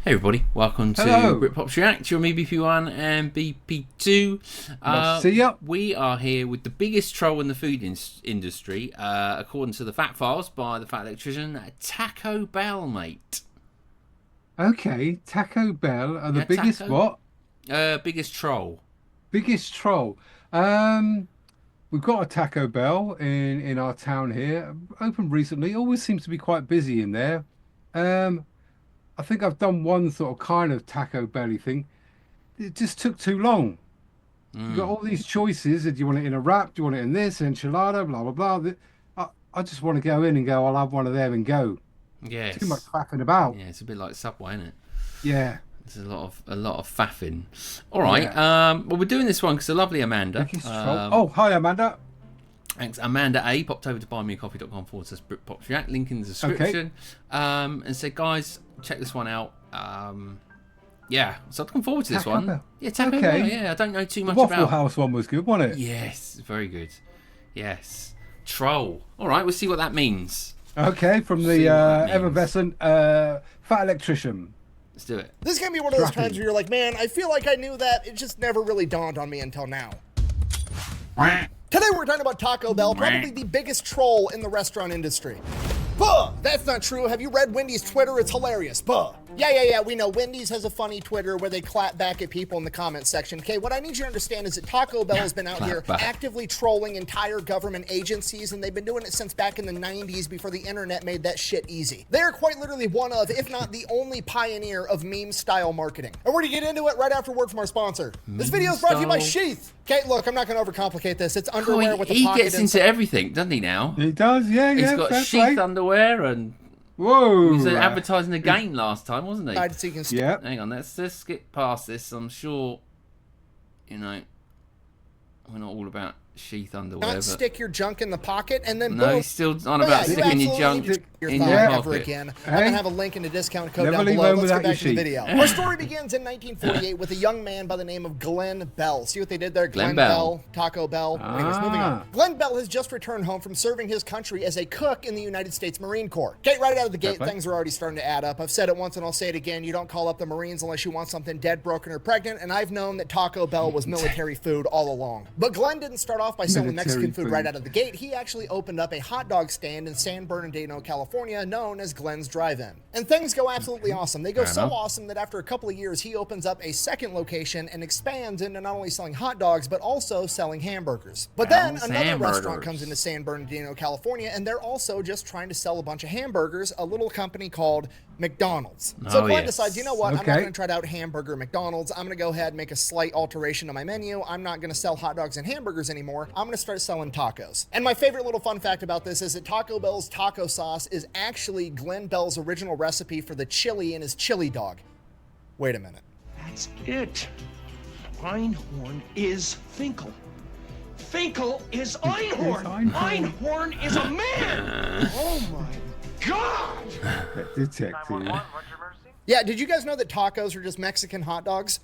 Hey everybody, welcome to Hello. Britpop React. You're me, BP1 and BP2. See ya. We are here with the biggest troll in the food industry, according to the Fact Files by the Fat Electrician, Taco Bell, mate. Okay, Taco Bell are the biggest what? Biggest troll. Biggest troll. We've got a Taco Bell in our town here. Opened recently. Always seems to be quite busy in there. I think I've done one sort of kind of Taco Belly thing. It just took too long. You've got all these choices. Do you want it in a wrap? Do you want it in this enchilada? Blah blah blah. I just want to go in and go. I'll have one of them and go. Yes. Too much faffing about. Yeah, it's a bit like Subway, isn't it? Yeah. There's a lot of faffing. All right. Yeah. Well, we're doing this one because the lovely Amanda. Oh, hi Amanda. Thanks, Amanda A. Popped over to buymeacoffee.com/BritpopReact, link in the description, and said, guys, check this one out. Yeah, so I'm looking forward to this Taco one. Bell. Yeah, Taco Bell. Yeah, I don't know too much Waffle about. House one was good, wasn't it? Yes, very good. Yes, troll. All right, we'll see what that means. Okay, from the effervescent Fat Electrician. Let's do it. This is going to be one of those times where you're like, man, I feel like I knew that. It just never really dawned on me until now. Today we're talking about Taco Bell, probably the biggest troll in the restaurant industry. Buh! That's not true. Have you read Wendy's Twitter? It's hilarious. Buh! Yeah, we know. Wendy's has a funny Twitter where they clap back at people in the comments section. Okay, what I need you to understand is that Taco Bell has been out here actively trolling entire government agencies, and they've been doing it since back in the 90s before the internet made that shit easy. They are quite literally one of, if not the only pioneer of meme-style marketing. And we're going to get into it right after word from our sponsor. This video is brought to you by Sheath. Okay, look, I'm not going to overcomplicate this. It's underwear with a pocket He gets into everything, doesn't he now? He does, yeah. He's got Sheath underwear and... Whoa! He was advertising the game last time, wasn't he? Yeah. Hang on, let's just skip past this. I'm sure, you know, we're not all about Sheath underwear. Not stick your junk in the pocket and then no, he's still on about sticking your junk in your pocket. Again. I'm gonna have a link in the discount code Never down below. Let's get back to the sheath. video. Our story begins in 1948 with a young man by the name of Glenn Bell. See what they did there? Glenn Bell, Taco Bell. Anyways, moving on. Glenn Bell has just returned home from serving his country as a cook in the United States Marine Corps. Okay, right out of the gate, things are already starting to add up. I've said it once and I'll say it again. You don't call up the Marines unless you want something dead, broken, or pregnant. And I've known that Taco Bell was military food all along. But Glenn didn't start off by selling Mexican food right out of the gate. He actually opened up a hot dog stand in San Bernardino, California, known as Glenn's Drive-In. And things go absolutely awesome. They go so awesome that after a couple of years, he opens up a second location and expands into not only selling hot dogs, but also selling hamburgers. But then another restaurant comes into San Bernardino, California, and they're also just trying to sell a bunch of hamburgers, a little company called McDonald's. So Glenn decides, you know what, I'm not going to try to out hamburger McDonald's. I'm going to go ahead and make a slight alteration to my menu. I'm not going to sell hot dogs and hamburgers anymore. I'm going to start selling tacos. And my favorite little fun fact about this is that Taco Bell's taco sauce is actually Glenn Bell's original recipe for the chili in his chili dog. Wait a minute. That's it. Einhorn is Finkel. Finkel is Einhorn. Einhorn is a man. Oh my God! Detective. What's your emergency? Yeah, did you guys know that tacos are just Mexican hot dogs?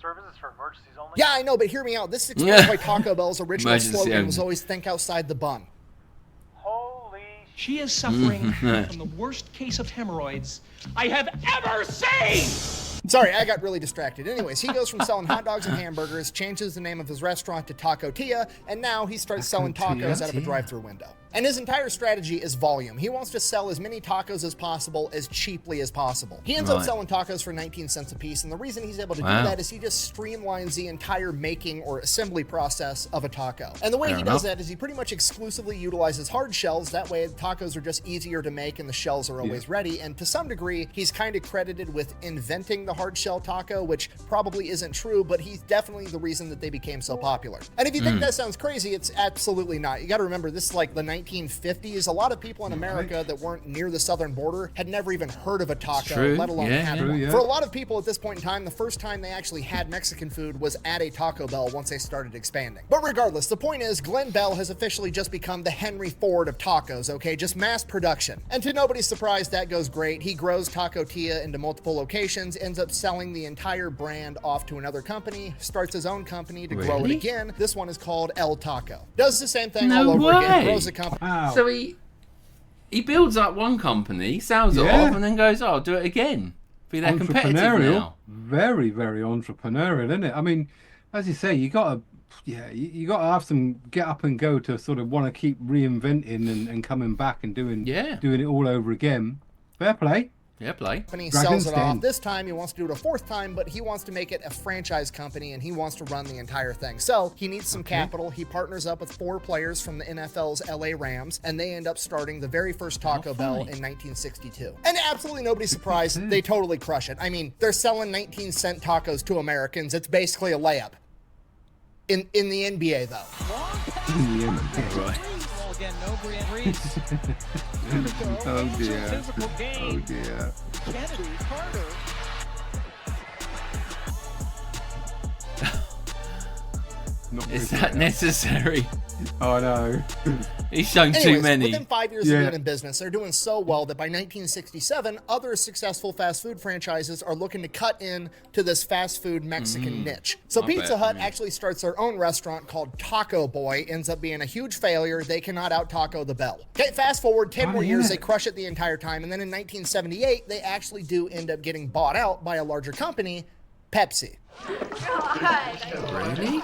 Services for emergencies only? Yeah, I know, but hear me out. This explains why Taco Bell's original slogan was always think outside the bun. Holy She is suffering from the worst case of hemorrhoids I have ever seen! Sorry, I got really distracted. Anyways, he goes from selling hot dogs and hamburgers, changes the name of his restaurant to Taco Tia, and now he starts selling tacos out of a drive-thru window. And his entire strategy is volume. He wants to sell as many tacos as possible, as cheaply as possible. He ends up selling tacos for 19 cents a piece, and the reason he's able to do that is he just streamlines the entire making or assembly process of a taco. And the way he does that is he pretty much exclusively utilizes hard shells. That way, the tacos are just easier to make and the shells are always ready. And to some degree, he's kind of credited with inventing the hard shell taco, which probably isn't true, but he's definitely the reason that they became so popular. And if you think that sounds crazy, it's absolutely not. You got to remember, this is like the 1950s. A lot of people in America that weren't near the southern border had never even heard of a taco, let alone had one. For a lot of people at this point in time, the first time they actually had Mexican food was at a Taco Bell once they started expanding. But regardless, the point is, Glenn Bell has officially just become the Henry Ford of tacos, okay? Just mass production. And to nobody's surprise, that goes great. He grows Taco Tia into multiple locations, ends up selling the entire brand off to another company, starts his own company to grow it again. This one is called El Taco. Does the same thing all over again, grows a company. So he builds up one company, sells it off, and then goes, oh, I'll do it again. Be that competitive entrepreneurial. now. Very, very entrepreneurial, isn't it? I mean, as you say, you gotta have some get up and go to sort of want to keep reinventing and coming back and doing it all over again. Fair play. Yeah, play. Company sells it off. This time he wants to do it a fourth time, but he wants to make it a franchise company and he wants to run the entire thing. So he needs some capital. He partners up with 4 players from the NFL's LA Rams, and they end up starting the very first Taco Bell in 1962. And absolutely nobody's surprised. They totally crush it. I mean, they're selling 19-cent tacos to Americans. It's basically a layup. In the NBA, though. Right. Again, no BRITS. Oh dear. Oh dear. Kennedy, Carter. Is that necessary? Oh no. He's shown Anyways, too many. Within 5 years of being in business, they're doing so well that by 1967, other successful fast food franchises are looking to cut in to this fast food Mexican niche. So Pizza Hut actually starts their own restaurant called Taco Boy, ends up being a huge failure. They cannot out-taco the Bell. Okay, fast forward 10 more years, they crush it the entire time, and then in 1978, they actually do end up getting bought out by a larger company, Pepsi. Really?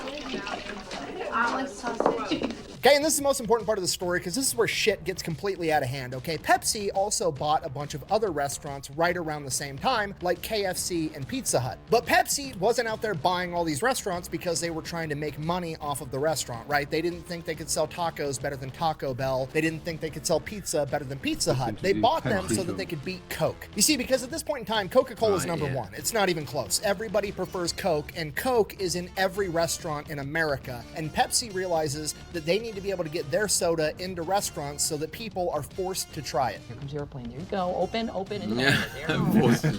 Omelet sausage. Okay, and this is the most important part of the story because this is where shit gets completely out of hand, okay? Pepsi also bought a bunch of other restaurants right around the same time, like KFC and Pizza Hut. But Pepsi wasn't out there buying all these restaurants because they were trying to make money off of the restaurant, right? They didn't think they could sell tacos better than Taco Bell. They didn't think they could sell pizza better than Pizza Hut. They bought them so that they could beat Coke. You see, because at this point in time, Coca-Cola is number one. It's not even close. Everybody prefers Coke, and Coke is in every restaurant in America. And Pepsi realizes that they need to be able to get their soda into restaurants so that people are forced to try it. Here comes your airplane. There you go. Open, and Yeah. Forced to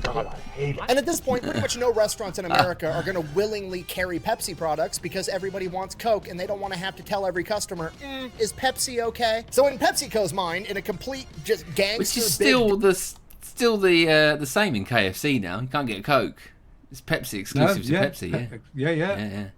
try it. And at this point, pretty much no restaurants in America are going to willingly carry Pepsi products because everybody wants Coke and they don't want to have to tell every customer, is Pepsi okay? So in PepsiCo's mind, in a complete just gangster Which is still the same in KFC now. You can't get a Coke. It's Pepsi exclusive to Pepsi. Yeah.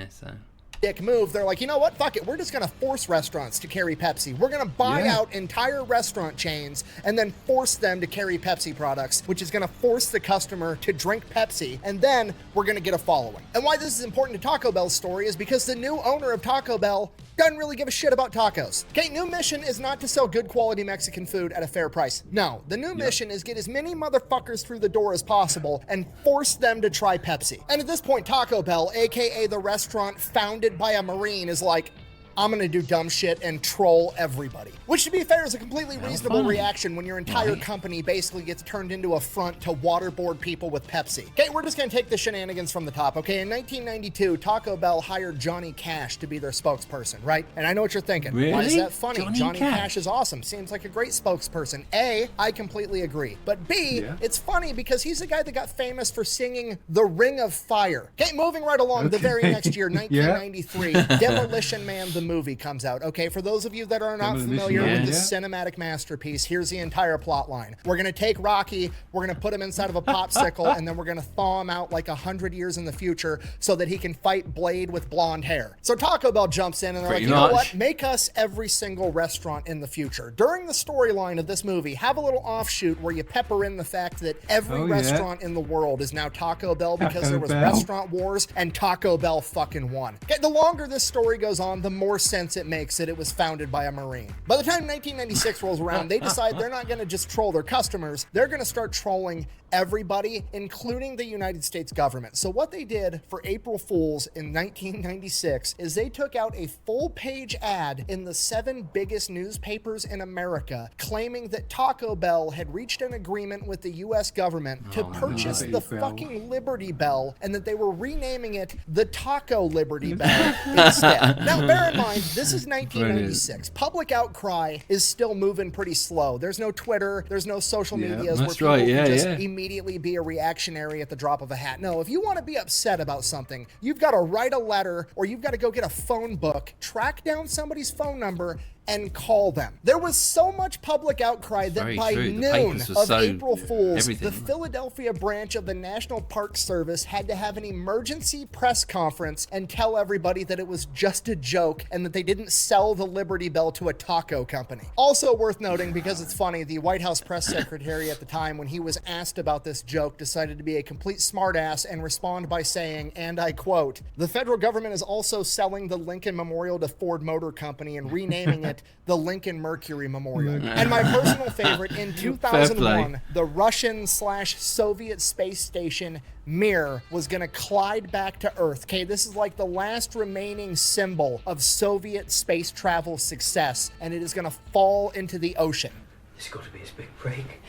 So. Dick move, they're like, you know what, fuck it, we're just gonna force restaurants to carry Pepsi. We're gonna buy out entire restaurant chains and then force them to carry Pepsi products, which is gonna force the customer to drink Pepsi, and then we're gonna get a following. And why this is important to Taco Bell's story is because the new owner of Taco Bell doesn't really give a shit about tacos. Okay, new mission is not to sell good quality Mexican food at a fair price. No, the new mission is get as many motherfuckers through the door as possible and force them to try Pepsi. And at this point, Taco Bell, aka the restaurant founded by a Marine, is like, I'm gonna do dumb shit and troll everybody. Which, to be fair, is a completely reasonable reaction when your entire company basically gets turned into a front to waterboard people with Pepsi. Okay, we're just gonna take the shenanigans from the top, okay? In 1992, Taco Bell hired Johnny Cash to be their spokesperson, right? And I know what you're thinking. Really? Why is that funny? Johnny Cash is awesome. Seems like a great spokesperson. A, I completely agree. But B, it's funny because he's the guy that got famous for singing The Ring of Fire. Okay, moving right along, the very next year, 1993, Demolition Man, the movie comes out. Okay, for those of you that are not familiar with this cinematic masterpiece, here's the entire plot line. We're gonna take Rocky, we're gonna put him inside of a popsicle, and then we're gonna thaw him out like 100 years in the future so that he can fight Blade with blonde hair. So Taco Bell jumps in and they're like, you know what? Make us every single restaurant in the future. During the storyline of this movie, have a little offshoot where you pepper in the fact that every restaurant in the world is now Taco Bell because there was restaurant wars and Taco Bell fucking won. Okay, the longer this story goes on, the more sense it makes that it was founded by a Marine. By the time 1996 rolls around, they decide they're not going to just troll their customers, they're going to start trolling everybody, including the United States government. So what they did for April Fools in 1996 is they took out a full-page ad in the 7 biggest newspapers in America claiming that Taco Bell had reached an agreement with the US government to purchase the fucking Liberty Bell and that they were renaming it the Taco Liberty Bell instead. Now, bear in mind, this is 1996. Public outcry is still moving pretty slow. There's no Twitter, there's no social medias where people can just immediately be a reactionary at the drop of a hat. No, if you want to be upset about something, you've got to write a letter or you've got to go get a phone book, track down somebody's phone number, and call them. There was so much public outcry that Very by true. The noon papers were of so April Fools, everything. the Philadelphia branch of the National Park Service had to have an emergency press conference and tell everybody that it was just a joke and that they didn't sell the Liberty Bell to a taco company. Also worth noting, because it's funny, the White House press secretary at the time, when he was asked about this joke, decided to be a complete smartass and respond by saying, and I quote, "The federal government is also selling the Lincoln Memorial to Ford Motor Company and renaming it the Lincoln Mercury Memorial." And my personal favorite, in 2001, the Russian/Soviet space station Mir was going to collide back to Earth. Okay, this is like the last remaining symbol of Soviet space travel success, and it is going to fall into the ocean. There's got to be his big break.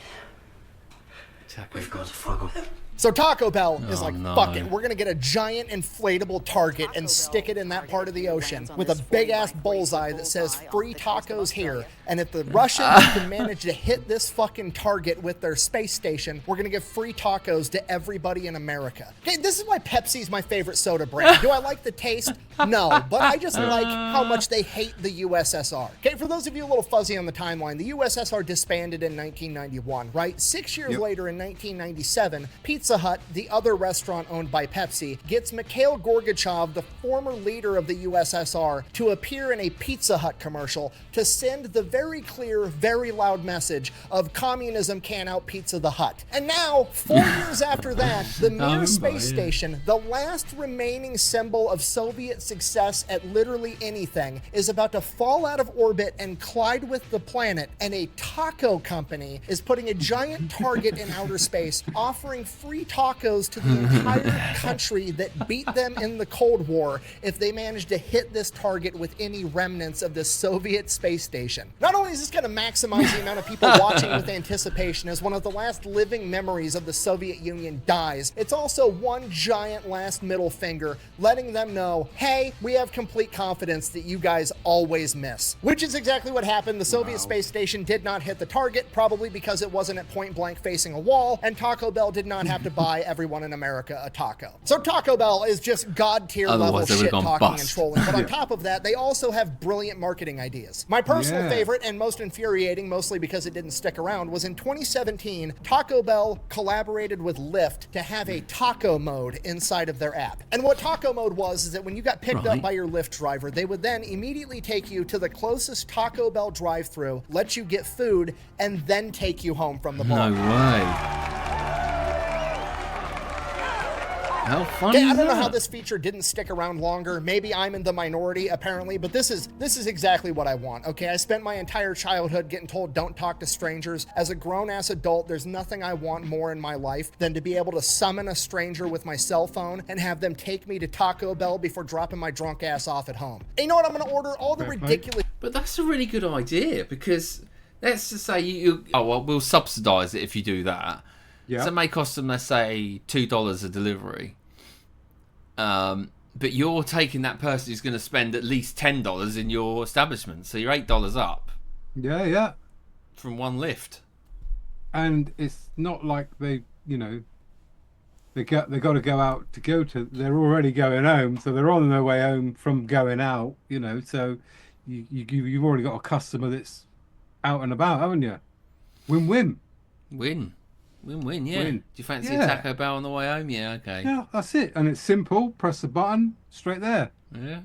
We've got to follow him. So Taco Bell is Oh, like, no. fuck it, we're gonna get a giant inflatable target and stick it in that part of the ocean with a big ass bullseye that says free tacos here. And if the Russians can manage to hit this fucking target with their space station, we're gonna give free tacos to everybody in America. Okay, this is why Pepsi's my favorite soda brand. Do I like the taste? No, but I just like how much they hate the USSR. Okay, for those of you a little fuzzy on the timeline, the USSR disbanded in 1991, right? 6 years later, in 1997, Pizza Hut, the other restaurant owned by Pepsi, gets Mikhail Gorbachev, the former leader of the USSR, to appear in a Pizza Hut commercial to send the very clear, very loud message of communism can't out Pizza the Hut. And now, 4 years after that, the Mir space station, the last remaining symbol of Soviet success at literally anything, is about to fall out of orbit and collide with the planet, and a taco company is putting a giant target in outer space, offering free tacos to the entire country that beat them in the Cold War if they manage to hit this target with any remnants of the Soviet space station. Not only is this going to maximize the amount of people watching with anticipation as one of the last living memories of the Soviet Union dies, it's also one giant last middle finger letting them know, hey, we have complete confidence that you guys always miss. Which is exactly what happened. The Soviet space station did not hit the target, probably because it wasn't at point blank facing a wall, and Taco Bell did not have to buy everyone in America a taco. So Taco Bell is just god tier level shit talking and trolling. But on top of that, they also have brilliant marketing ideas. My personal favorite and most infuriating, mostly because it didn't stick around, was in 2017, Taco Bell collaborated with Lyft to have a taco mode inside of their app. And what taco mode was is that when you got picked up by your Lyft driver, they would then immediately take you to the closest Taco Bell drive-thru, let you get food, and then take you home from the bar. No way. How funny I is don't know that? how this feature didn't stick around longer. Maybe I'm in the minority, apparently, but this is exactly what I want, okay? I spent my entire childhood getting told don't talk to strangers. As a grown-ass adult, there's nothing I want more in my life than to be able to summon a stranger with my cell phone and have them take me to Taco Bell before dropping my drunk ass off at home. And you know what? I'm gonna order all the ridiculous... But that's a really good idea, because let's just say we'll subsidise it if you do that. Yeah. So it may cost them, let's say, $2 a delivery. But you're taking that person who's going to spend at least $10 in your establishment, so you're $8 up. Yeah. From one lift. And it's not like they got to go out to go to. They're already going home, so they're on their way home from going out. So you've already got a customer that's out and about, haven't you? Win-win. Win-win, yeah. Win. Do you fancy a Taco Bell on the way home? Yeah, okay. Yeah, that's it. And it's simple. Press the button, straight there. Yeah.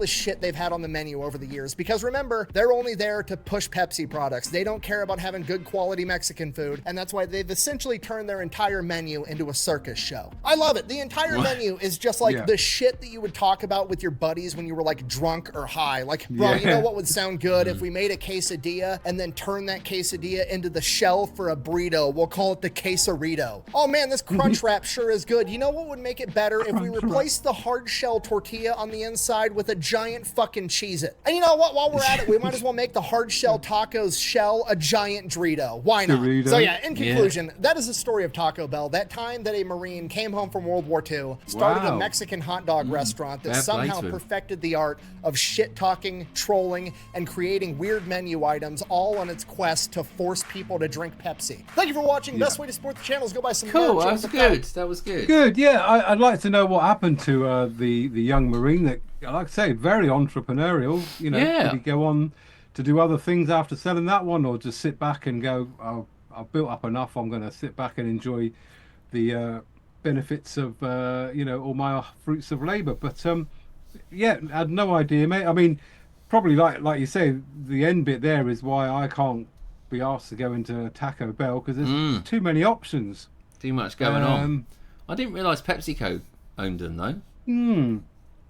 shit they've had on the menu over the years, because remember, they're only there to push Pepsi products. They don't care about having good quality Mexican food, and that's why they've essentially turned their entire menu into a circus show. I love it. The entire menu is just like the shit that you would talk about with your buddies when you were like drunk or high. Like, bro, you know what would sound good if we made a quesadilla and then turned that quesadilla into the shell for a burrito? We'll call it the quesarito. Oh man, this crunch wrap sure is good. You know what would make it better? If we replaced the hard shell tortilla on the inside with a giant fucking Cheez-It. And you know what? While we're at it, we might as well make the hard shell tacos shell a giant Dorito. Why not? Dorito. So yeah, in conclusion, that is the story of Taco Bell. That time that a Marine came home from World War II, started a Mexican hot dog restaurant that somehow perfected the art of shit-talking, trolling, and creating weird menu items, all on its quest to force people to drink Pepsi. Thank you for watching. Best way to support the channel is go buy some Cool, merch. that was good. That was good. Good, yeah. I'd like to know what happened to the young Marine that, like I say, very entrepreneurial. You know, did he go on to do other things after selling that one, or just sit back and go, oh, I've built up enough, I'm going to sit back and enjoy the benefits of all my fruits of labor? But yeah, I had no idea, mate. I mean, probably like you say, the end bit there is why I can't be asked to go into Taco Bell, because there's too many options, too much going on. I didn't realise PepsiCo owned them though.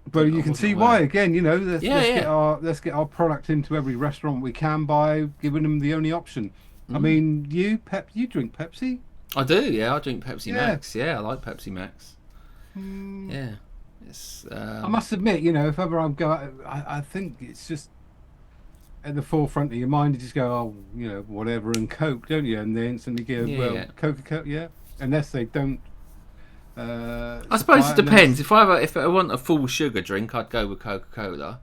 But you can see why. Again, let's get our product into every restaurant we can by giving them the only option. I mean, you drink Pepsi? I do, yeah. I drink Pepsi Max. Yeah, I like Pepsi Max. Yeah. It's, I must admit, if ever I go out, I think it's just at the forefront of your mind. You just go, oh, whatever, and Coke, don't you? And they instantly go, Coca-Cola, yeah. Unless they don't. I suppose it depends. If I want a full sugar drink, I'd go with Coca-Cola.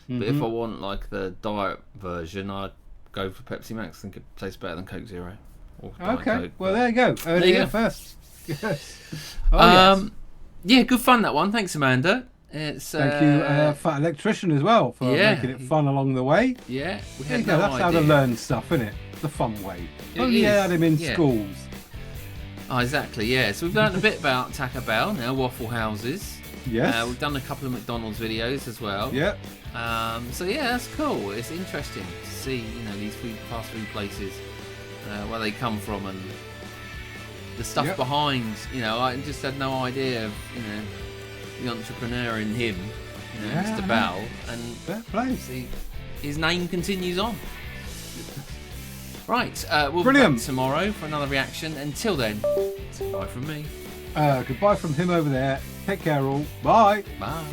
But if I want like the diet version, I'd go for Pepsi Max. I think it tastes better than Coke Zero. Or Diet Coke, well there you go. There you go. First. Yes. Yeah, good fun that one. Thanks, Amanda. It's thank you for Electrician as well for making it fun along the way. Yeah, we had no that's idea. How to learn stuff, isn't it? The fun way. Only had him in schools. Oh, exactly, yeah. So we've learned a bit about Taco Bell, now Waffle Houses. Yes. We've done a couple of McDonald's videos as well. Yep. So yeah, that's cool. It's interesting to see, these fast food places, where they come from and the stuff behind. I just had no idea of, the entrepreneur in him, Mr. Bell, and fair play. See, his name continues on. Right, we'll be Brilliant. back tomorrow for another reaction. Until then, bye from me. Goodbye from him over there. Take care all. Bye. Bye.